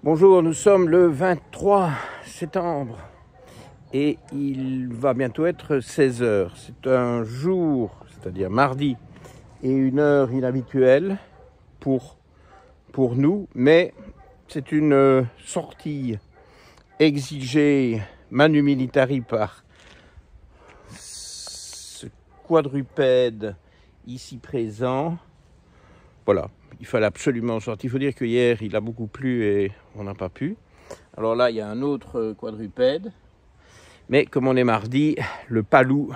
Bonjour, nous sommes le 23 septembre et il va bientôt être 16 h. C'est un jour, c'est-à-dire mardi, et une heure inhabituelle pour nous, mais c'est une sortie exigée manu militari par ce quadrupède ici présent. Voilà, il fallait absolument sortir. Il faut dire que hier, il a beaucoup plu et on n'a pas pu. Alors là, il y a un autre quadrupède. Mais comme on est mardi, le palou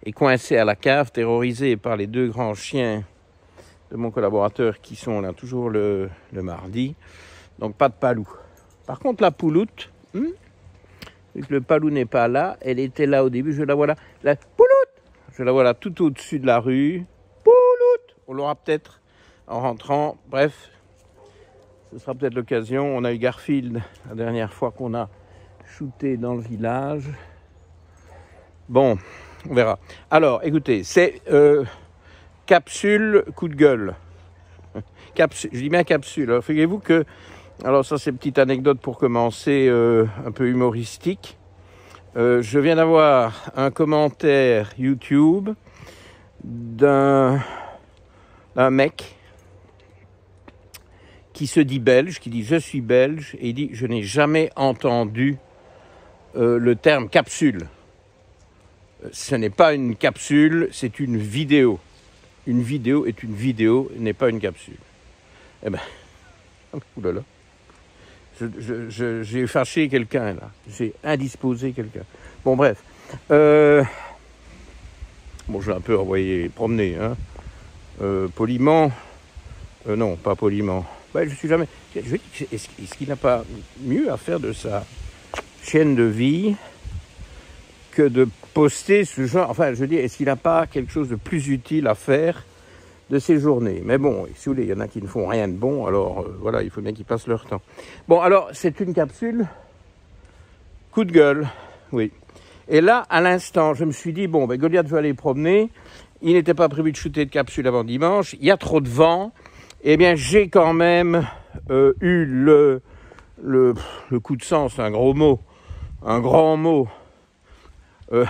est coincé à la cave, terrorisé par les deux grands chiens de mon collaborateur qui sont là toujours le mardi. Donc pas de palou. Par contre, la pouloute, vu que le palou n'est pas là, elle était là au début. Je la vois là, la pouloute. Je la vois là tout au-dessus de la rue. Pouloute. On l'aura peut-être en rentrant. Bref, ce sera peut-être l'occasion. On a eu Garfield la dernière fois qu'on a shooté dans le village. Bon, on verra. Alors, écoutez, c'est capsule coup de gueule. Capsule, je dis bien capsule. Alors, figurez-vous que, alors ça c'est une petite anecdote pour commencer, un peu humoristique. Je viens d'avoir un commentaire YouTube d'un mec qui se dit belge, qui dit « je suis belge » et il dit « je n'ai jamais entendu le terme capsule ». Ce n'est pas une capsule, c'est une vidéo. Une vidéo est une vidéo, n'est pas une capsule. Eh ben, oulala. J'ai fâché quelqu'un là, j'ai indisposé quelqu'un. Bon bref, bon je l'ai un peu envoyé promener, hein. Poliment, non pas poliment. Ben, je suis jamais. Est-ce qu'il n'a pas mieux à faire de sa chaîne de vie que de poster ce genre? Enfin, je veux dire, est-ce qu'il n'a pas quelque chose de plus utile à faire de ses journées? Mais bon, si vous voulez, il y en a qui ne font rien de bon, alors voilà, il faut bien qu'ils passent leur temps. Bon, alors, c'est une capsule coup de gueule, oui. Et là, à l'instant, je me suis dit, bon, ben, Goliath veut aller promener, il n'était pas prévu de shooter de capsule avant dimanche, il y a trop de vent, eh bien, j'ai quand même eu le coup de sang, c'est un gros mot, un grand mot, ça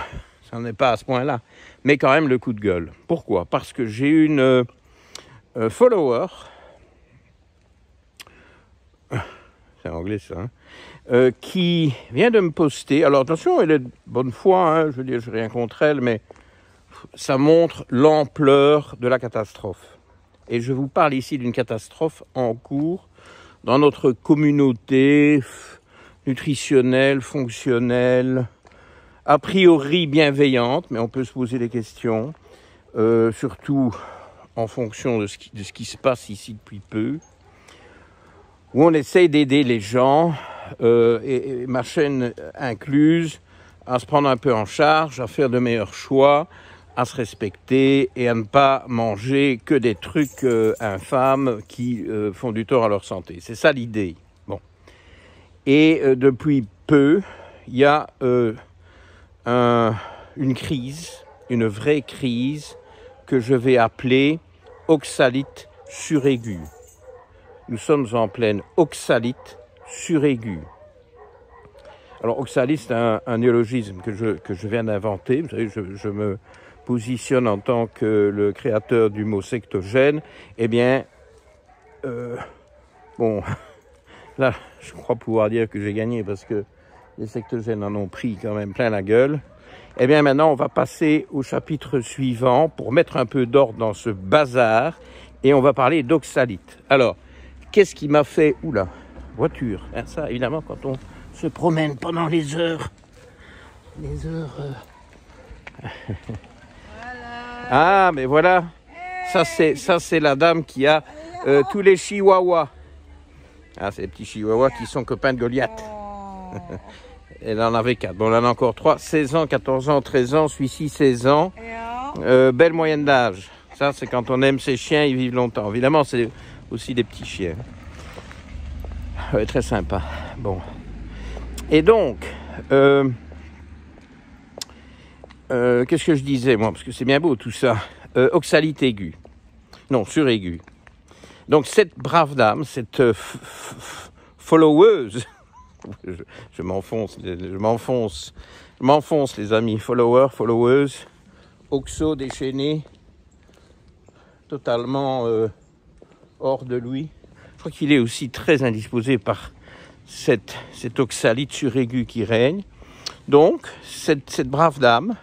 n'en est pas à ce point-là, mais quand même le coup de gueule. Pourquoi? Parce que j'ai une follower, c'est anglais ça, hein, qui vient de me poster. Alors attention, elle est de bonne foi, hein, je veux dire, je n'ai rien contre elle, mais ça montre l'ampleur de la catastrophe. Et je vous parle ici d'une catastrophe en cours dans notre communauté nutritionnelle, fonctionnelle, a priori bienveillante, mais on peut se poser des questions, surtout en fonction de ce qui se passe ici depuis peu, où on essaye d'aider les gens, et ma chaîne incluse, à se prendre un peu en charge, à faire de meilleurs choix, à se respecter et à ne pas manger que des trucs infâmes qui font du tort à leur santé. C'est ça l'idée. Bon. Et depuis peu, il y a une crise, une vraie crise que je vais appeler oxalite suraiguë. Nous sommes en pleine oxalite suraiguë. Alors oxalite, c'est un néologisme que je viens d'inventer. Vous savez, je me positionne en tant que le créateur du mot sectogène. Eh bien, bon, là, je crois pouvoir dire que j'ai gagné parce que les sectogènes en ont pris quand même plein la gueule. Eh bien, maintenant, on va passer au chapitre suivant pour mettre un peu d'ordre dans ce bazar et on va parler d'oxalite. Alors, qu'est-ce qui m'a fait... Oula, voiture. Hein, ça, évidemment, quand on se promène pendant les heures... Ah, mais voilà, ça c'est la dame qui a tous les chihuahuas. Ah, c'est les petits chihuahuas qui sont copains de Goliath. Elle en avait 4. Bon, elle en a encore 3. 16 ans, 14 ans, 13 ans, celui-ci 16 ans. Belle moyenne d'âge. Ça, c'est quand on aime ses chiens, ils vivent longtemps. Évidemment, c'est aussi des petits chiens. Ouais, très sympa. Bon. Et donc... qu'est-ce que je disais, moi, parce que c'est bien beau tout ça. Oxalite aiguë. Non, suraiguë. Donc, cette brave dame, cette followers. Je m'enfonce, les amis. Followers. Oxo déchaîné, totalement hors de lui. Je crois qu'il est aussi très indisposé par cette oxalite suraiguë qui règne. Donc, cette brave dame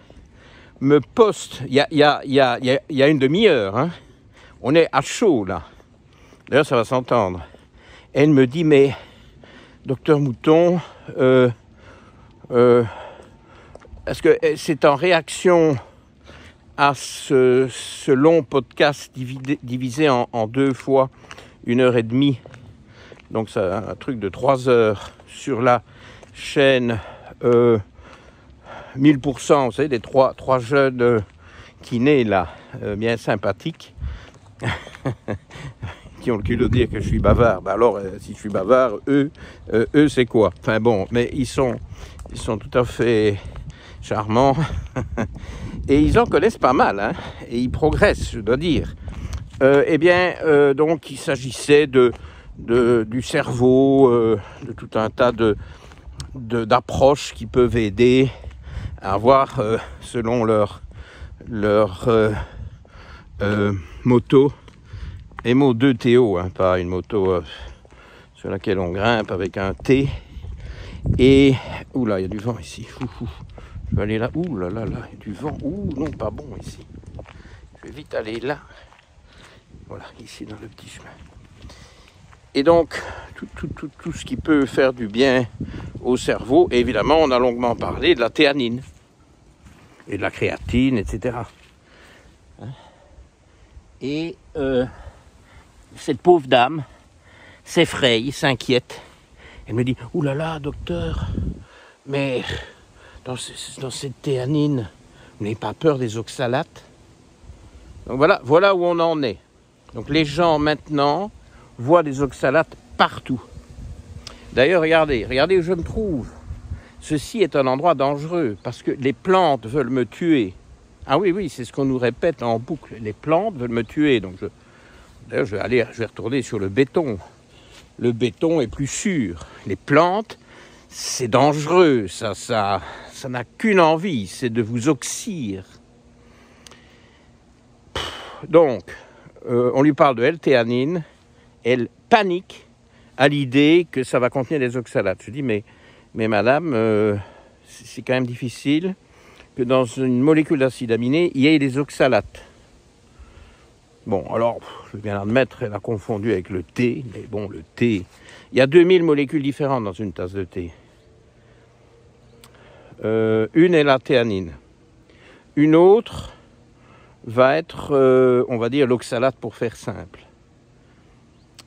me poste, il y a une demi-heure, hein. On est à chaud là, d'ailleurs ça va s'entendre. Elle me dit, mais docteur Mouton, est-ce que c'est en réaction à ce long podcast divisé en 2 fois 1h30, donc c'est un truc de 3 heures sur la chaîne 1000%, vous savez, des trois jeunes kinés là, bien sympathiques, qui ont le culot de dire que je suis bavard. Ben alors, si je suis bavard, eux c'est quoi? Enfin bon, mais ils sont tout à fait charmants et ils en connaissent pas mal, hein, et ils progressent, je dois dire. Donc il s'agissait du cerveau, de tout un tas d'approches qui peuvent aider à avoir, selon leur moto, MO2TO, hein, pas une moto sur laquelle on grimpe avec un T. Et oula, il y a du vent ici. Je vais aller là. Ouh là là là, il y a du vent. Ouh non, pas bon ici. Je vais vite aller là. Voilà, ici dans le petit chemin. Et donc, tout ce qui peut faire du bien au cerveau, et évidemment, on a longuement parlé de la théanine et de la créatine, etc. Et cette pauvre dame s'effraie, s'inquiète. Elle me dit, « Ouh là là, docteur, mais dans cette théanine, vous n'avez pas peur des oxalates ?» Donc voilà où on en est. Donc les gens maintenant voient des oxalates partout. D'ailleurs, regardez où je me trouve. Ceci est un endroit dangereux parce que les plantes veulent me tuer. Ah oui, c'est ce qu'on nous répète en boucle. Les plantes veulent me tuer. Donc d'ailleurs, je vais retourner sur le béton. Le béton est plus sûr. Les plantes, c'est dangereux. Ça n'a qu'une envie, c'est de vous oxyre. Donc, on lui parle de L-théanine. Elle panique à l'idée que ça va contenir des oxalates. Je dis, mais madame, c'est quand même difficile que dans une molécule d'acide aminé, il y ait des oxalates. Bon, alors, je veux bien admettre, elle a confondu avec le thé, mais bon, le thé, il y a 2000 molécules différentes dans une tasse de thé. Une est la théanine. Une autre va être, on va dire, l'oxalate pour faire simple.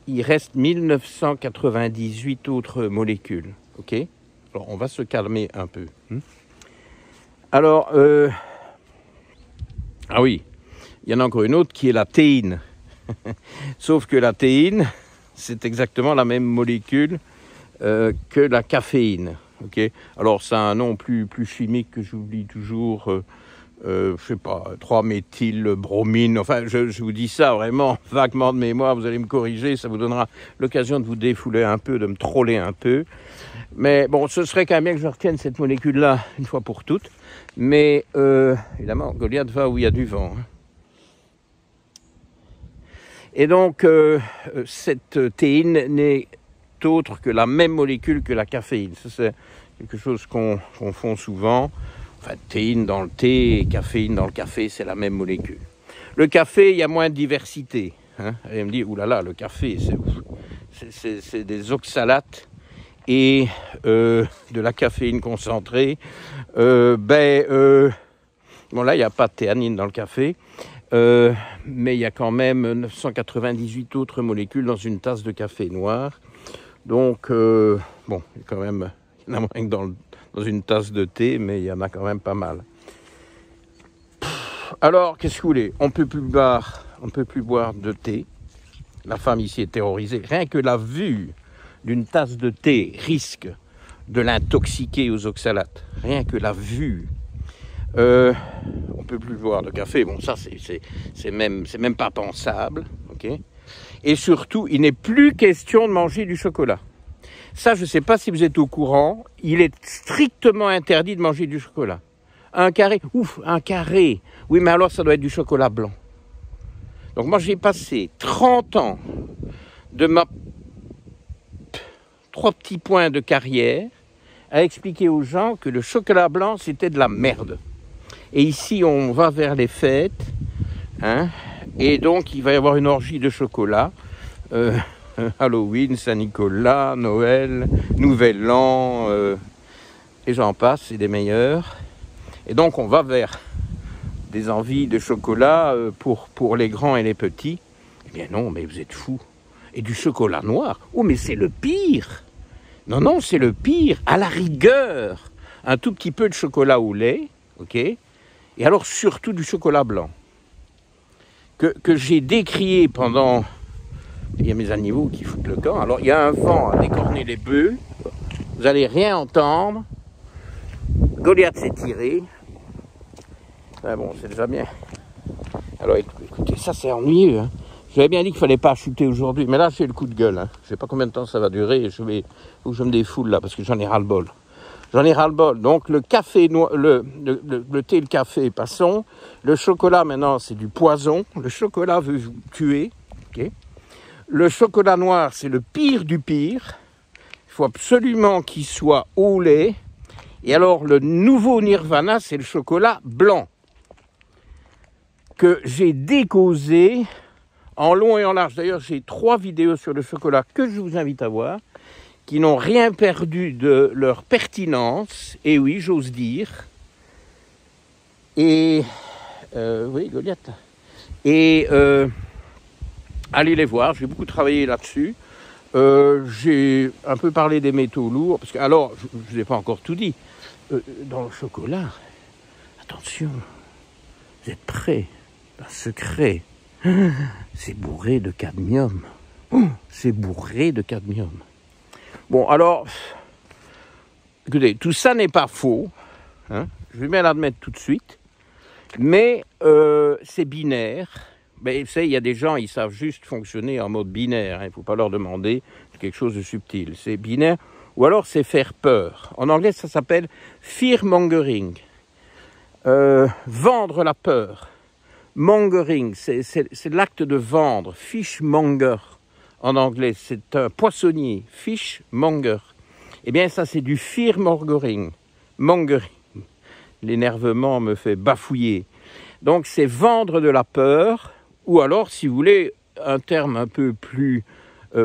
Il reste 1998 autres molécules, ok? Alors, on va se calmer un peu. Alors, ah oui, il y en a encore une autre qui est la théine. Sauf que la théine, c'est exactement la même molécule que la caféine, ok? Alors, ça a un nom plus chimique que j'oublie toujours, je sais pas, 3-méthylbromine, enfin, je vous dis ça vraiment vaguement de mémoire, vous allez me corriger, ça vous donnera l'occasion de vous défouler un peu, de me troller un peu. Mais bon, ce serait quand même bien que je retienne cette molécule-là une fois pour toutes. Mais évidemment, Goliath va où il y a du vent. Et donc, cette théine n'est autre que la même molécule que la caféine. Ça, c'est quelque chose qu'on confond souvent. Enfin, théine dans le thé et caféine dans le café, c'est la même molécule. Le café, il y a moins de diversité. Hein. Elle me dit, oulala, le café, c'est des oxalates et de la caféine concentrée. Bon, là, il n'y a pas de théanine dans le café, mais il y a quand même 998 autres molécules dans une tasse de café noir. Donc, bon, il y a quand même, il y en a moins que dans une tasse de thé, mais il y en a quand même pas mal. Alors, qu'est-ce que vous voulez? On peut plus boire de thé. La femme ici est terrorisée. Rien que la vue d'une tasse de thé risque de l'intoxiquer aux oxalates. Rien que la vue. On peut plus boire de café. Bon, ça, c'est même pas pensable. Okay. Et surtout, il n'est plus question de manger du chocolat. Ça, je ne sais pas si vous êtes au courant, il est strictement interdit de manger du chocolat. Un carré, ouf, un carré. Oui, mais alors ça doit être du chocolat blanc. Donc moi, j'ai passé 30 ans de ma 3 petits points de carrière à expliquer aux gens que le chocolat blanc, c'était de la merde. Et ici, on va vers les fêtes, hein, et donc il va y avoir une orgie de chocolat. Halloween, Saint-Nicolas, Noël, Nouvel An, et j'en passe, c'est des meilleurs. Et donc on va vers des envies de chocolat pour les grands et les petits. Eh bien non, mais vous êtes fous. Et du chocolat noir, oh mais c'est le pire. Non, non, c'est le pire. À la rigueur, un tout petit peu de chocolat au lait, ok. Et alors surtout du chocolat blanc. Que j'ai décrié pendant... Il y a mes animaux qui foutent le camp. Alors il y a un vent à décorner les bœufs. Vous n'allez rien entendre. Goliath s'est tiré. Ah bon, c'est déjà bien. Alors écoutez, ça c'est ennuyeux. Hein. J'avais bien dit qu'il ne fallait pas shooter aujourd'hui. Mais là, j'ai le coup de gueule. Hein. Je ne sais pas combien de temps ça va durer. Faut que je me défoule là parce que j'en ai ras-le-bol. J'en ai ras-le-bol. Donc le café, le thé et le café, passons. Le chocolat, maintenant, c'est du poison. Le chocolat veut vous tuer. Okay. Le chocolat noir, c'est le pire du pire. Il faut absolument qu'il soit au lait. Et alors, le nouveau nirvana, c'est le chocolat blanc. Que j'ai décausé en long et en large. D'ailleurs, j'ai 3 vidéos sur le chocolat que je vous invite à voir, qui n'ont rien perdu de leur pertinence. Et oui, j'ose dire. Et... oui, Goliath. Et... allez les voir, j'ai beaucoup travaillé là-dessus. J'ai un peu parlé des métaux lourds, parce que, alors, je ne vous ai pas encore tout dit. Dans le chocolat, attention, vous êtes prêts? Un secret, c'est bourré de cadmium. C'est bourré de cadmium. Bon, alors, écoutez, tout ça n'est pas faux. Hein, je vais bien l'admettre tout de suite. Mais c'est binaire. Mais vous savez, il y a des gens, ils savent juste fonctionner en mode binaire. Il ne faut pas leur demander quelque chose de subtil. C'est binaire. Ou alors, c'est faire peur. En anglais, ça s'appelle fear-mongering. Vendre la peur. Mongering, c'est l'acte de vendre. Fishmonger, en anglais, c'est un poissonnier. Fishmonger. Eh bien, ça, c'est du fear-mongering. Mongering. L'énervement me fait bafouiller. Donc, c'est vendre de la peur. Ou alors, si vous voulez, un terme un peu plus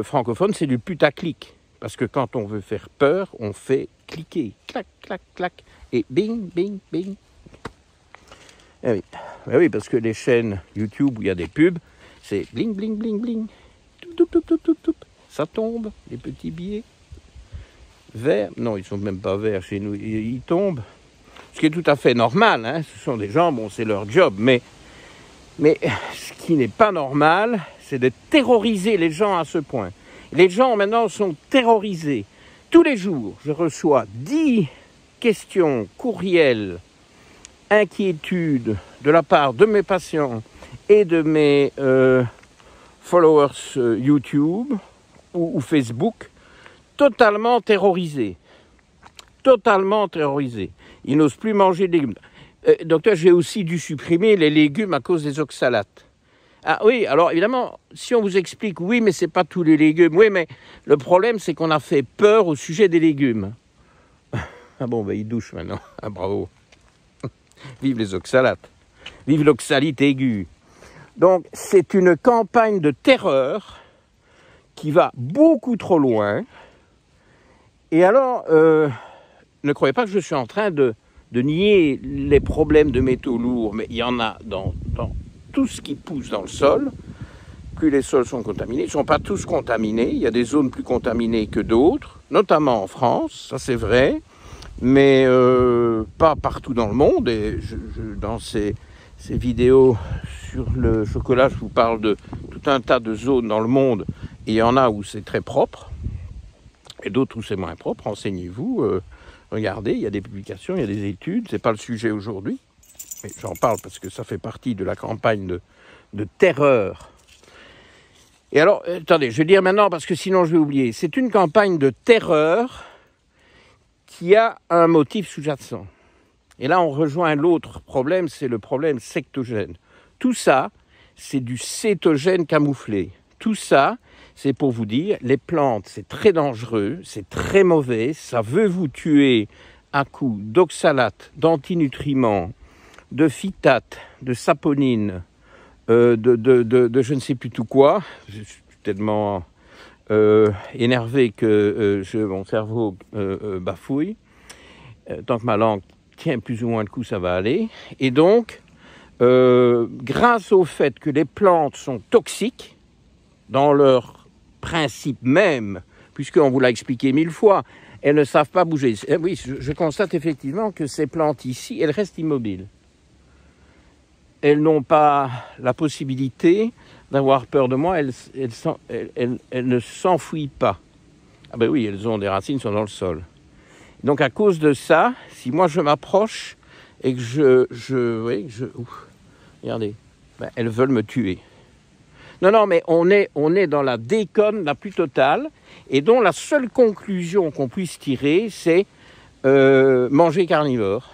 francophone, c'est du putaclic. Parce que quand on veut faire peur, on fait cliquer. Clac, clac, clac. Et bing, bing, bing. Eh oui. Eh oui, parce que les chaînes YouTube où il y a des pubs, c'est bling, bling, bling, bling. Toup, toup, toup, toup, toup. Ça tombe, les petits billets. Verts. Non, ils ne sont même pas verts chez nous. Ils tombent. Ce qui est tout à fait normal. Hein. Ce sont des gens, bon, c'est leur job. Mais ce qui n'est pas normal, c'est de terroriser les gens à ce point. Les gens, maintenant, sont terrorisés. Tous les jours, je reçois 10 questions courriels, inquiétudes de la part de mes patients et de mes followers YouTube ou Facebook, totalement terrorisés. Totalement terrorisés. Ils n'osent plus manger de légumes. Docteur, j'ai aussi dû supprimer les légumes à cause des oxalates. Ah oui, alors évidemment, si on vous explique, oui, mais c'est pas tous les légumes. Oui, mais le problème, c'est qu'on a fait peur au sujet des légumes. Ah bon, ben il douche maintenant. Ah bravo. Vive les oxalates. Vive l'oxalite aiguë. Donc, c'est une campagne de terreur qui va beaucoup trop loin. Et alors, ne croyez pas que je suis en train de nier les problèmes de métaux lourds, mais il y en a dans tout ce qui pousse dans le sol. Plus les sols sont contaminés, ils ne sont pas tous contaminés, il y a des zones plus contaminées que d'autres, notamment en France, ça c'est vrai, mais pas partout dans le monde. Et dans ces vidéos sur le chocolat, je vous parle de tout un tas de zones dans le monde, et il y en a où c'est très propre, et d'autres où c'est moins propre. Renseignez-vous, regardez, il y a des publications, il y a des études, c'est pas le sujet aujourd'hui, mais j'en parle parce que ça fait partie de la campagne de terreur. Et alors, attendez, je vais dire maintenant parce que sinon je vais oublier. C'est une campagne de terreur qui a un motif sous-jacent. Et là, on rejoint l'autre problème, c'est le problème sectogène. Tout ça, c'est du cétogène camouflé. Tout ça, c'est pour vous dire, les plantes, c'est très dangereux, c'est très mauvais, ça veut vous tuer à coup d'oxalate, d'antinutriments, de phytate, de saponine, de je ne sais plus tout quoi. Je suis tellement énervé que mon cerveau bafouille. Tant que ma langue tient plus ou moins le coup, ça va aller. Et donc, grâce au fait que les plantes sont toxiques dans leur principe même, puisqu'on vous l'a expliqué 1000 fois, elles ne savent pas bouger. Oui, je constate effectivement que ces plantes ici, elles restent immobiles. Elles n'ont pas la possibilité d'avoir peur de moi, elles ne s'enfuient pas. Ah ben oui, elles ont des racines, sont dans le sol. Donc à cause de ça, si moi je m'approche et que regardez, ben, elles veulent me tuer. Non, mais on est dans la déconne la plus totale et dont la seule conclusion qu'on puisse tirer, c'est manger carnivore.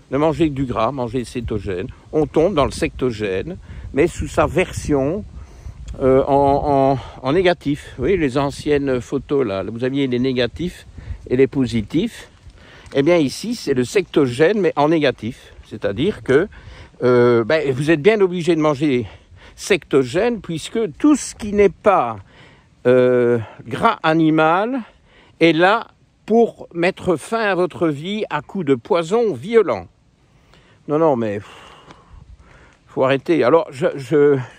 Ne manger que du gras, manger cétogène. On tombe dans le sectogène, mais sous sa version en négatif. Vous voyez, les anciennes photos, là, vous aviez les négatifs et les positifs. Eh bien, ici, c'est le sectogène, mais en négatif. C'est-à-dire que vous êtes bien obligé de manger sectogène, puisque tout ce qui n'est pas gras animal est là pour mettre fin à votre vie à coups de poison violent. Non, mais faut arrêter. Alors,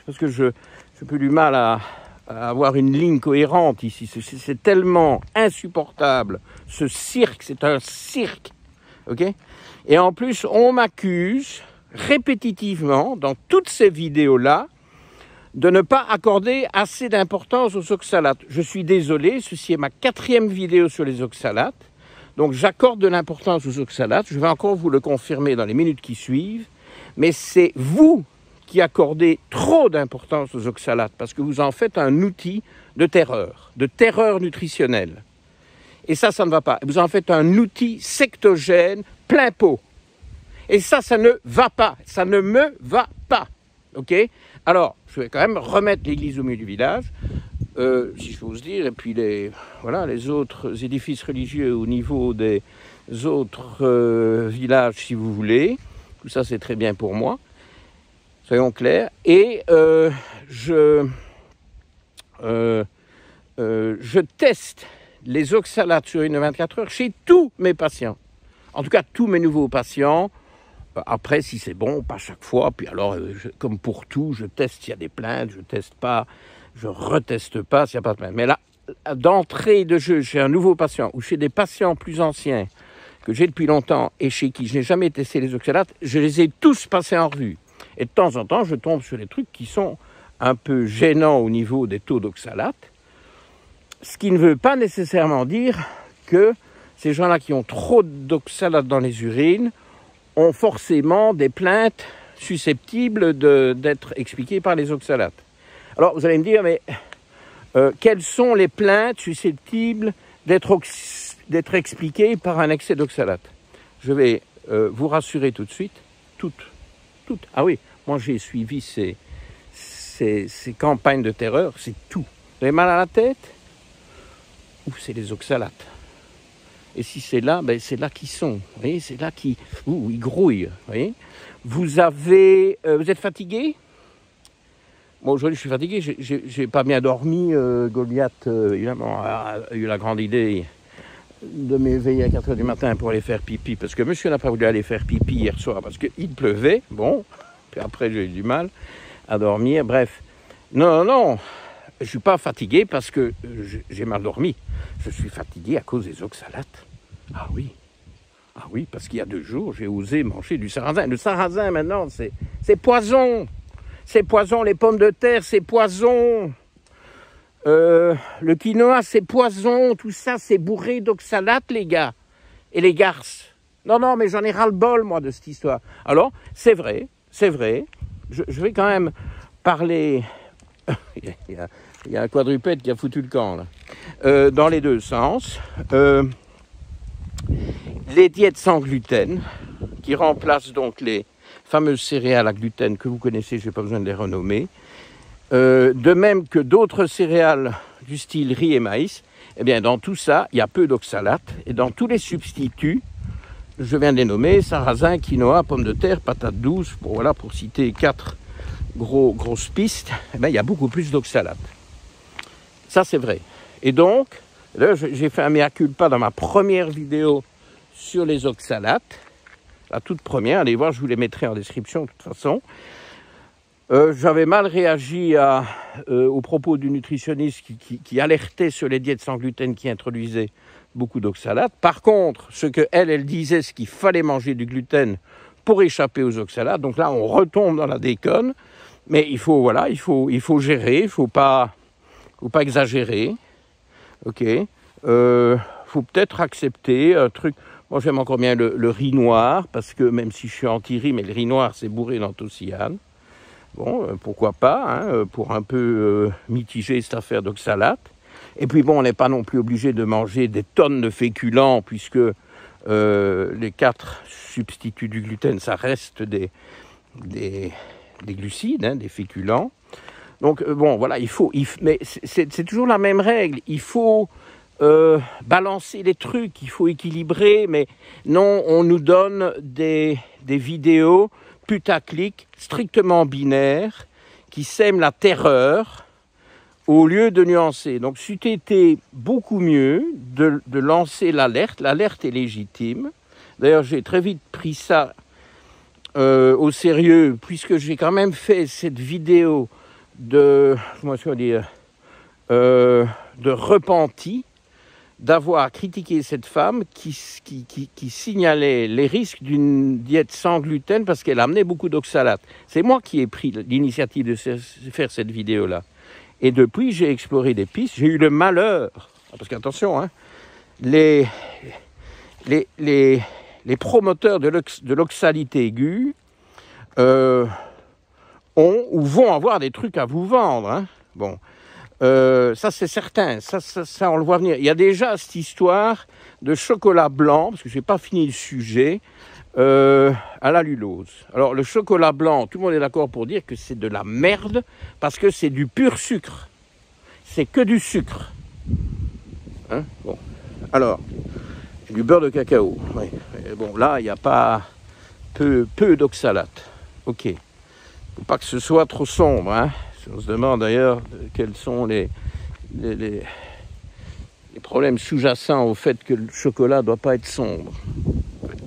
parce que j'ai un peu du mal à avoir une ligne cohérente ici. C'est tellement insupportable. Ce cirque, c'est un cirque. Ok ? Et en plus, on m'accuse répétitivement, dans toutes ces vidéos-là, de ne pas accorder assez d'importance aux oxalates. Je suis désolé, ceci est ma 4e vidéo sur les oxalates. Donc j'accorde de l'importance aux oxalates. Je vais encore vous le confirmer dans les minutes qui suivent. Mais c'est vous qui accordez trop d'importance aux oxalates parce que vous en faites un outil de terreur nutritionnelle. Et ça ne va pas. Vous en faites un outil sectogène plein pot. Et ça ne va pas. Ça ne me va pas. Ok ? Alors, je vais quand même remettre l'église au milieu du village, si je j'ose dire, et puis les autres édifices religieux au niveau des autres villages, si vous voulez. Tout ça, c'est très bien pour moi. Soyons clairs. Et je teste les oxalates sur une 24 heures chez tous mes patients. En tout cas, tous mes nouveaux patients. Après, si c'est bon, pas chaque fois. Puis alors, comme pour tout, je teste s'il y a des plaintes, je teste pas, je reteste pas s'il n'y a pas de plainte. Mais là, d'entrée de jeu, chez un nouveau patient ou chez des patients plus anciens que j'ai depuis longtemps et chez qui je n'ai jamais testé les oxalates, je les ai tous passés en revue. Et de temps en temps, je tombe sur des trucs qui sont un peu gênants au niveau des taux d'oxalates. Ce qui ne veut pas nécessairement dire que ces gens-là qui ont trop d'oxalates dans les urines ont forcément des plaintes susceptibles d'être expliquées par les oxalates. Alors, vous allez me dire, mais quelles sont les plaintes susceptibles d'être expliquées par un excès d'oxalate ? Je vais vous rassurer tout de suite, toutes. Ah oui, moi j'ai suivi ces campagnes de terreur, c'est tout. Vous avez mal à la tête ? Ou c'est les oxalates ? Et si c'est là, ben c'est là qu'ils sont. Vous voyez, c'est là qu'ils ils grouillent. Vous voyez, vous êtes fatigué ? Moi, aujourd'hui, je suis fatigué. J'ai pas bien dormi. Goliath, évidemment, a eu la grande idée de m'éveiller à 4h du matin pour aller faire pipi. Parce que monsieur n'a pas voulu aller faire pipi hier soir parce qu'il pleuvait. Bon, puis après, j'ai eu du mal à dormir. Bref, non. Je ne suis pas fatigué parce que j'ai mal dormi. Je suis fatigué à cause des oxalates. Ah oui, parce qu'il y a 2 jours, j'ai osé manger du sarrasin. Le sarrasin, maintenant, c'est poison. C'est poison. Les pommes de terre, c'est poison. Le quinoa, c'est poison. Tout ça, c'est bourré d'oxalates, les gars. Et les garces. Non, mais j'en ai ras-le-bol, moi, de cette histoire. Alors, c'est vrai. Je vais quand même parler... Il y a il y a un quadrupède qui a foutu le camp, là. Dans les deux sens. Les diètes sans gluten, qui remplacent donc les fameuses céréales à gluten que vous connaissez, je n'ai pas besoin de les renommer. De même que d'autres céréales du style riz et maïs, eh bien dans tout ça, il y a peu d'oxalate. Et dans tous les substituts, je viens de les nommer, sarrasin, quinoa, pommes de terre, patates douces, pour citer 4 grosses pistes, eh bien, il y a beaucoup plus d'oxalate. Ça, c'est vrai. Et donc, là, j'ai fait un mea culpa dans ma première vidéo sur les oxalates. La toute première, allez voir, je vous les mettrai en description de toute façon. J'avais mal réagi aux propos du nutritionniste qui alertait sur les diètes sans gluten qui introduisaient beaucoup d'oxalates. Par contre, ce qu'elle disait, c'est qu'il fallait manger du gluten pour échapper aux oxalates. Donc là, on retombe dans la déconne. Mais il faut gérer, il ne faut pas exagérer. Ok. Faut peut-être accepter un truc. Moi, j'aime encore bien le riz noir, parce que même si je suis anti-riz, mais le riz noir, c'est bourré d'anthocyanes. Bon, pourquoi pas, hein, pour un peu mitiger cette affaire d'oxalate. Et puis bon, on n'est pas non plus obligé de manger des tonnes de féculents, puisque les 4 substituts du gluten, ça reste des glucides, hein, des féculents. Donc bon, voilà, mais c'est toujours la même règle. Il faut balancer les trucs, il faut équilibrer, mais non, on nous donne des vidéos putaclic, strictement binaires, qui sèment la terreur au lieu de nuancer. Donc, c'eût été beaucoup mieux de lancer l'alerte. L'alerte est légitime. D'ailleurs, j'ai très vite pris ça au sérieux, puisque j'ai quand même fait cette vidéo de repenti d'avoir critiqué cette femme qui signalait les risques d'une diète sans gluten parce qu'elle amenait beaucoup d'oxalate. C'est moi qui ai pris l'initiative de faire cette vidéo-là. Et depuis, j'ai exploré des pistes. J'ai eu le malheur, parce qu'attention, hein, les promoteurs de l'oxalité aiguë ont ou vont avoir des trucs à vous vendre. Hein. Bon. Ça c'est certain, ça on le voit venir. Il y a déjà cette histoire de chocolat blanc, parce que je n'ai pas fini le sujet, à la lulose. Alors le chocolat blanc, tout le monde est d'accord pour dire que c'est de la merde, parce que c'est du pur sucre. C'est que du sucre. Hein, bon. Alors, du beurre de cacao. Oui. Bon, là, il n'y a pas peu d'oxalate. Ok. Il ne faut pas que ce soit trop sombre, hein. On se demande d'ailleurs quels sont les problèmes sous-jacents au fait que le chocolat ne doit pas être sombre,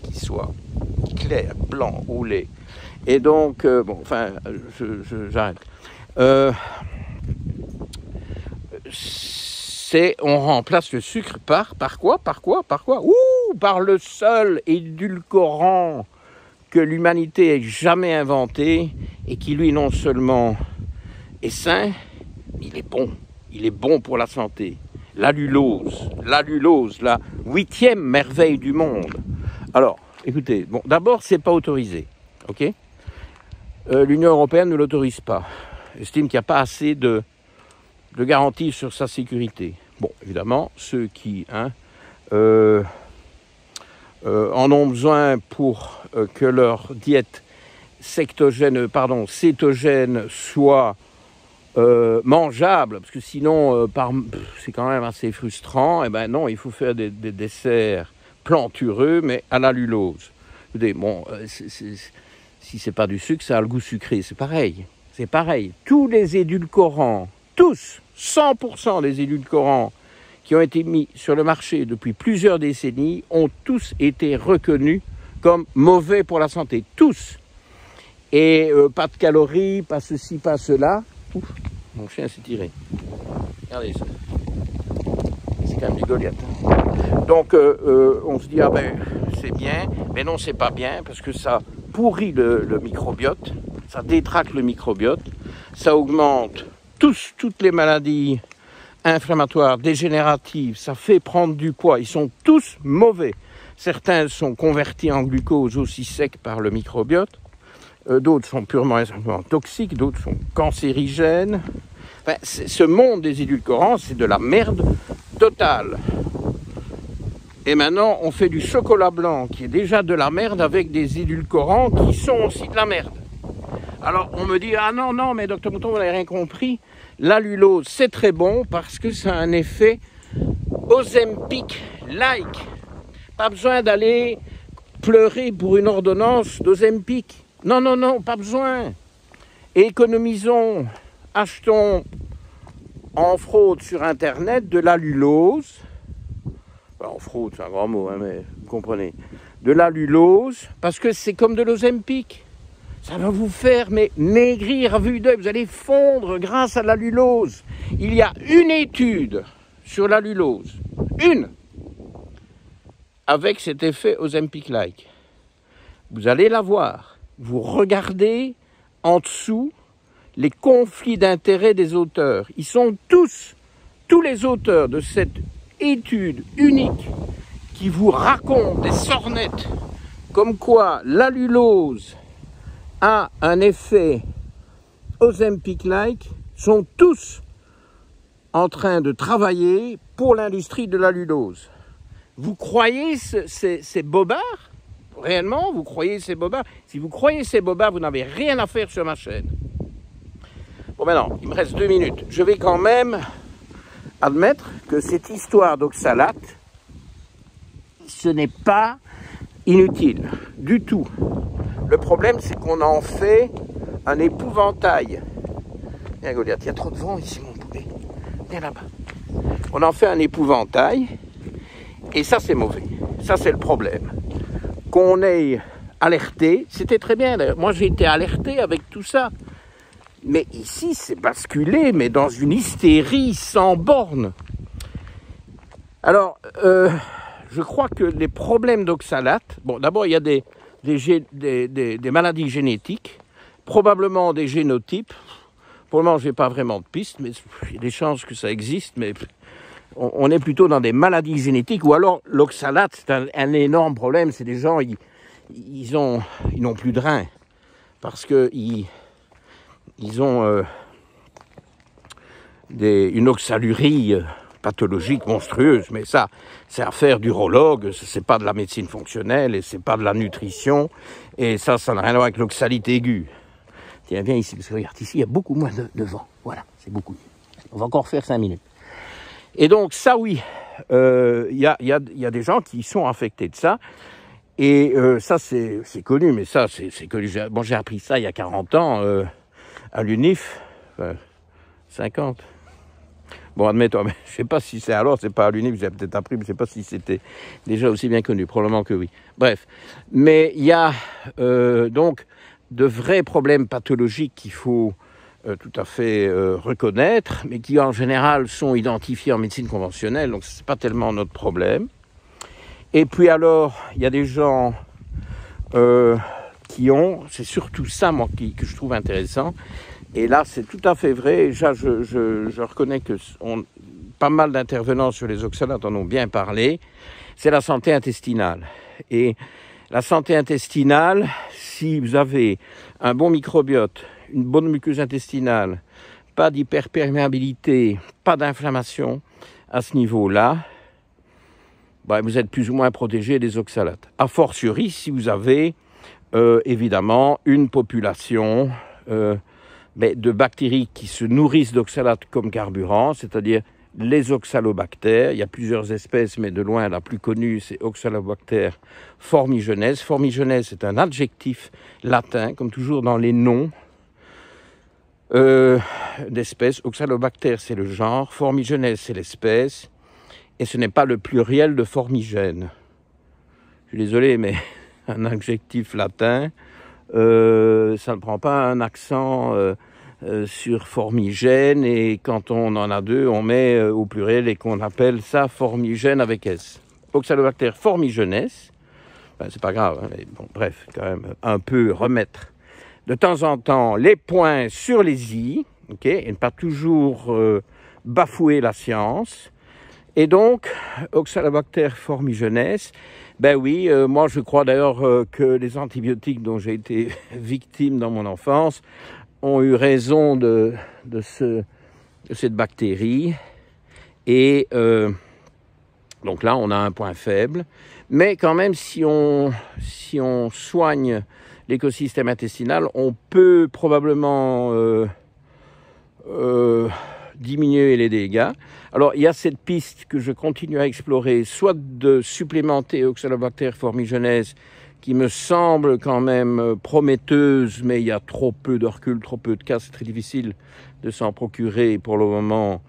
qu'il soit clair, blanc, au lait. Et donc, j'arrête. On remplace le sucre par quoi? Par le seul édulcorant que l'humanité ait jamais inventé et qui, lui, non seulement est sain, il est bon pour la santé. La lulose, la 8e merveille du monde. Alors, écoutez, bon, d'abord, c'est pas autorisé, ok? L'Union européenne ne l'autorise pas. Estime qu'il n'y a pas assez de garanties sur sa sécurité. Bon, évidemment, ceux qui en ont besoin pour que leur diète cétogène soit mangeable, parce que sinon c'est quand même assez frustrant. Et ben non, il faut faire des desserts plantureux, mais à la lulose. Écoutez, bon, si c'est pas du sucre, ça a le goût sucré, c'est pareil. Tous les édulcorants, 100% des édulcorants qui ont été mis sur le marché depuis plusieurs décennies ont tous été reconnus comme mauvais pour la santé, tous. Et pas de calories, pas ceci, pas cela. Ouf, mon chien s'est tiré. Regardez ça. C'est quand même du Goliath. Donc, on se dit, ah ben, c'est bien. Mais non, c'est pas bien, parce que ça pourrit le microbiote. Ça détraque le microbiote. Ça augmente toutes les maladies inflammatoires, dégénératives. Ça fait prendre du poids. Ils sont tous mauvais. Certains sont convertis en glucose aussi secs par le microbiote. D'autres sont purement et simplement toxiques, d'autres sont cancérigènes. Enfin, ce monde des édulcorants, c'est de la merde totale. Et maintenant, on fait du chocolat blanc, qui est déjà de la merde, avec des édulcorants qui sont aussi de la merde. Alors, on me dit, ah non, non, mais docteur Mouton, vous n'avez rien compris. L'allulose, c'est très bon parce que ça a un effet Ozempic-like. Pas besoin d'aller pleurer pour une ordonnance d'Ozempic. Non, non, non, pas besoin. Et économisons, achetons en fraude sur Internet de l'allulose. En fraude, c'est un grand mot, hein, mais vous comprenez. De l'allulose, parce que c'est comme de l'Ozempic. Ça va vous faire maigrir à vue d'œil. Vous allez fondre grâce à l'allulose. Il y a une étude sur l'allulose. Une. Avec cet effet Ozempic-like. Vous allez la voir. Vous regardez en dessous les conflits d'intérêts des auteurs. Ils sont tous les auteurs de cette étude unique qui vous raconte des sornettes comme quoi l'allulose a un effet Ozempic-like, sont tous en train de travailler pour l'industrie de l'allulose. Vous croyez ces bobards? Réellement, vous croyez ces bobards? Si vous croyez ces bobards, vous n'avez rien à faire sur ma chaîne. Bon, maintenant, il me reste 2 minutes. Je vais quand même admettre que cette histoire d'oxalate, ce n'est pas inutile du tout. Le problème, c'est qu'on en fait un épouvantail. Viens, Goliath, il y a trop de vent ici, mon poulet. Viens là-bas. On en fait un épouvantail, et ça, c'est mauvais. Ça, c'est le problème. Qu'on ait alerté, c'était très bien. D'ailleurs, moi, j'ai été alerté avec tout ça. Mais ici, c'est basculé, mais dans une hystérie sans borne. Alors, je crois que les problèmes d'oxalate... Bon, d'abord, il y a des maladies génétiques, probablement des génotypes. Pour le moment, je n'ai pas vraiment de piste, mais il y a des chances que ça existe, mais on est plutôt dans des maladies génétiques, ou alors l'oxalate, c'est un énorme problème. C'est des gens, ils n'ont plus de reins, parce qu'ils ont une oxalurie pathologique monstrueuse, mais ça, c'est affaire d'urologue, c'est pas de la médecine fonctionnelle, et c'est pas de la nutrition, et ça n'a rien à voir avec l'oxalite aiguë. Tiens, viens ici, parce que regarde, ici, il y a beaucoup moins de vent. Voilà, c'est beaucoup. On va encore faire 5 minutes. Et donc, ça, oui, il y a des gens qui sont affectés de ça, et ça, c'est connu, mais ça, c'est connu. Bon, j'ai appris ça il y a 40 ans, à l'UNIF, 50. Bon, admets-toi, mais je ne sais pas si c'est alors, c'est pas à l'UNIF, j'ai peut-être appris, mais je ne sais pas si c'était déjà aussi bien connu, probablement que oui. Bref, mais il y a donc de vrais problèmes pathologiques qu'il faut tout à fait reconnaître, mais qui en général sont identifiés en médecine conventionnelle, donc ce n'est pas tellement notre problème. Et puis alors, il y a des gens qui ont, c'est surtout ça moi que je trouve intéressant, et là c'est tout à fait vrai, déjà je reconnais que pas mal d'intervenants sur les oxalates en ont bien parlé, c'est la santé intestinale. Et la santé intestinale, si vous avez un bon microbiote, une bonne muqueuse intestinale, pas d'hyperperméabilité, pas d'inflammation à ce niveau-là, vous êtes plus ou moins protégé des oxalates. A fortiori, si vous avez évidemment une population de bactéries qui se nourrissent d'oxalates comme carburant, c'est-à-dire les oxalobactères. Il y a plusieurs espèces, mais de loin la plus connue, c'est Oxalobacter formigenes. Formigenes, c'est un adjectif latin, comme toujours dans les noms d'espèces. Oxalobacter, c'est le genre, formigenes, c'est l'espèce, et ce n'est pas le pluriel de formigène. Je suis désolé, mais un adjectif latin, ça ne prend pas un accent sur formigène, et quand on en a deux, on met au pluriel et qu'on appelle ça formigène avec S. Oxalobacter formigenes, c'est pas grave, hein, mais bon, bref, quand même un peu remettre de temps en temps les points sur les i, et ne pas toujours bafouer la science. Et donc, Oxalobacter formigenes, oui, moi je crois d'ailleurs que les antibiotiques dont j'ai été victime dans mon enfance ont eu raison de se de cette bactérie. Et donc là, on a un point faible. Mais quand même, si on soigne l'écosystème intestinal, on peut probablement diminuer les dégâts. Alors, il y a cette piste que je continue à explorer, soit de supplémenter Oxalobacter formigenes, qui me semble quand même prometteuse, mais il y a trop peu de recul, trop peu de cas, c'est très difficile de s'en procurer pour le moment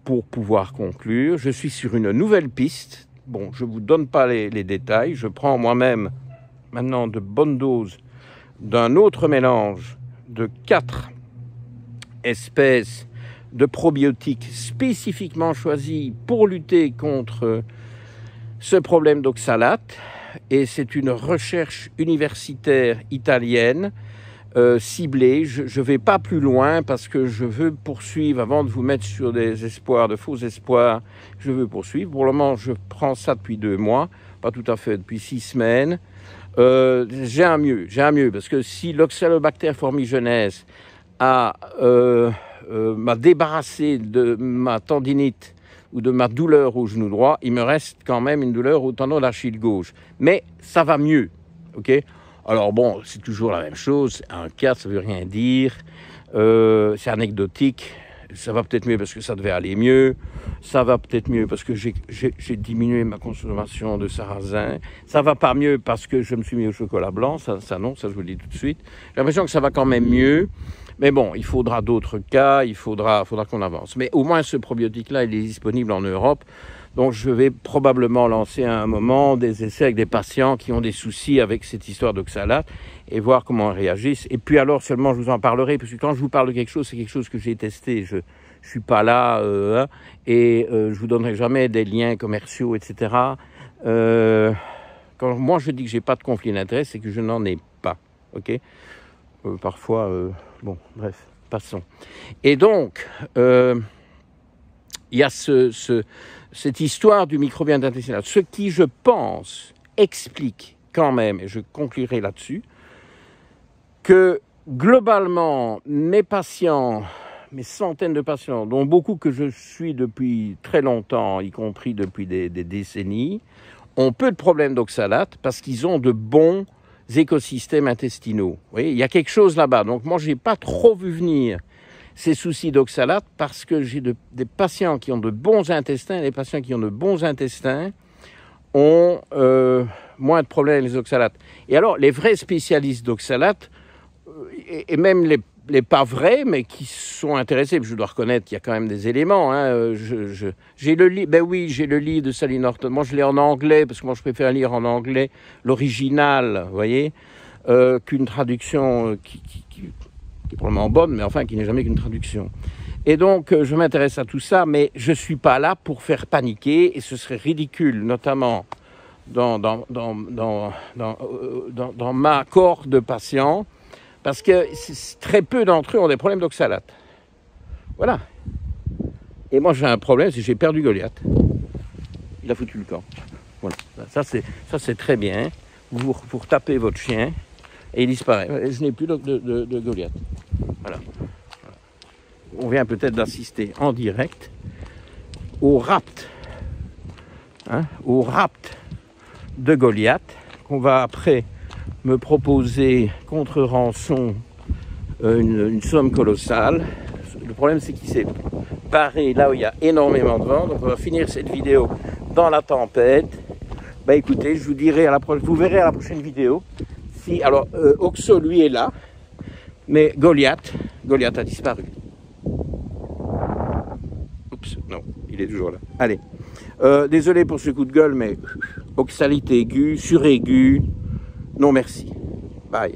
pour pouvoir conclure. Je suis sur une nouvelle piste. Bon, je ne vous donne pas les détails. Je prends moi-même maintenant de bonnes doses d'un autre mélange de 4 espèces de probiotiques spécifiquement choisis pour lutter contre ce problème d'oxalate. Et c'est une recherche universitaire italienne ciblée. Je ne vais pas plus loin parce que je veux poursuivre, avant de vous mettre sur des espoirs, de faux espoirs, je veux poursuivre. Pour le moment, je prends ça depuis 2 mois, pas tout à fait, depuis 6 semaines. J'ai un mieux, parce que si l'Oxalobacter formigenes m'a débarrassé de ma tendinite ou de ma douleur au genou droit, il me reste quand même une douleur au tendon d'Achille gauche. Mais ça va mieux, ok ? Alors bon, c'est toujours la même chose, un cas, ça ne veut rien dire, c'est anecdotique, ça va peut-être mieux parce que ça devait aller mieux, ça va peut-être mieux parce que j'ai diminué ma consommation de sarrasin, ça va pas mieux parce que je me suis mis au chocolat blanc, ça non, ça je vous le dis tout de suite. J'ai l'impression que ça va quand même mieux, mais bon, il faudra d'autres cas, il faudra qu'on avance. Mais au moins ce probiotique-là, il est disponible en Europe. Donc je vais probablement lancer à un moment des essais avec des patients qui ont des soucis avec cette histoire d'oxalate et voir comment ils réagissent. Et puis alors seulement je vous en parlerai, parce que quand je vous parle de quelque chose, c'est quelque chose que j'ai testé. Je suis pas là je vous donnerai jamais des liens commerciaux, etc. Quand moi je dis que j'ai pas de conflit d'intérêt, c'est que je n'en ai pas. Ok. Parfois, bon, bref, passons. Et donc, il y a cette histoire du microbiote intestinal, ce qui, je pense, explique quand même, et je conclurai là-dessus, que globalement, mes patients, mes centaines de patients, dont beaucoup que je suis depuis très longtemps, y compris depuis des décennies, ont peu de problèmes d'oxalate parce qu'ils ont de bons écosystèmes intestinaux. Vous voyez, il y a quelque chose là-bas. Donc moi, je n'ai pas trop vu venir ces soucis d'oxalate parce que j'ai des patients qui ont de bons intestins, et les patients qui ont de bons intestins ont moins de problèmes avec les oxalates. Et alors, les vrais spécialistes d'oxalate, et même les pas vrais, mais qui sont intéressés, je dois reconnaître qu'il y a quand même des éléments. J'ai le livre, j'ai le livre de Sally Norton. Moi, je l'ai en anglais, parce que moi, je préfère lire en anglais l'original, vous voyez, qu'une traduction qui est probablement bonne, mais enfin, qui n'est jamais qu'une traduction. Et donc, je m'intéresse à tout ça, mais je ne suis pas là pour faire paniquer, et ce serait ridicule, notamment dans ma cohorte de patients, parce que très peu d'entre eux ont des problèmes d'oxalate. Voilà. Et moi, j'ai un problème, c'est que j'ai perdu Goliath. Il a foutu le camp. Voilà. Ça, c'est très bien. Vous retapez votre chien et il disparaît. Je n'ai plus de Goliath. Voilà. On vient peut-être d'assister en direct au rapt. Au rapt de Goliath, qu'on va après me proposer contre rançon une somme colossale. Le problème, c'est qu'il s'est barré là où il y a énormément de vent. Donc on va finir cette vidéo dans la tempête. Bah écoutez, je vous dirai vous verrez à la prochaine vidéo. Alors Oxo lui est là, mais Goliath a disparu. Oups, non, il est toujours là. Allez, désolé pour ce coup de gueule, mais oxalite aiguë, suraigu, non merci. Bye.